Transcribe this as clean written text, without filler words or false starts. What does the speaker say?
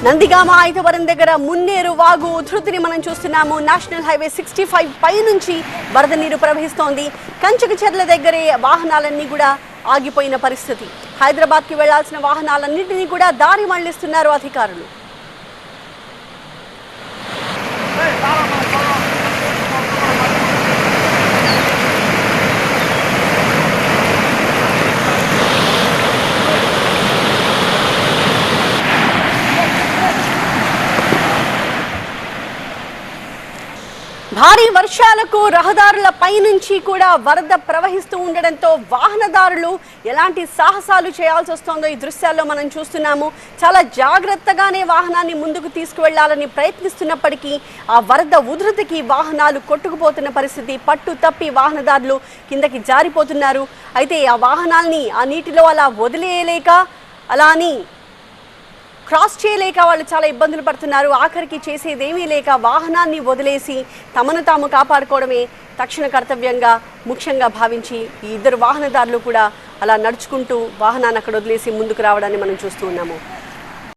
నందిగామ ఐతవరం దగ్గర మున్నేరు వాగు ఉధృతిని మనం చూస్తున్నాము. నేషనల్ హైవే 65 పై నుంచి వరద నీరు ప్రవహిస్తోంది. కంచకచెర్ల దగ్గరే వాహనాలన్నీ కూడా ఆగిపోయిన పరిస్థితి. హైదరాబాద్కి వెళ్లాల్సిన వాహనాలన్నింటినీ కూడా దారి మళ్లిస్తున్నారు అధికారులు. భారీ వర్షాలకు రహదారులపై నుంచి కూడా వరద ప్రవహిస్తూ ఉండడంతో వాహనదారులు ఎలాంటి సాహసాలు చేయాల్సి వస్తుందో ఈ దృశ్యాల్లో మనం చూస్తున్నాము. చాలా జాగ్రత్తగానే వాహనాన్ని ముందుకు తీసుకువెళ్లాలని ప్రయత్నిస్తున్నప్పటికీ ఆ వరద ఉధృతికి వాహనాలు కొట్టుకుపోతున్న పరిస్థితి. పట్టు తప్పి వాహనదారులు కిందకి జారిపోతున్నారు. అయితే ఆ వాహనాల్ని ఆ నీటిలో అలా వదిలేయలేక అలా అని క్రాస్ చేయలేక వాళ్ళు చాలా ఇబ్బందులు పడుతున్నారు. ఆఖరికి చేసేదేమీ లేక వాహనాన్ని వదిలేసి తమను తాము కాపాడుకోవడమే తక్షణ కర్తవ్యంగా ముఖ్యంగా భావించి ఈ ఇద్దరు వాహనదారులు కూడా అలా నడుచుకుంటూ వాహనాన్ని అక్కడ వదిలేసి ముందుకు రావడాన్ని మనం చూస్తూ ఉన్నాము.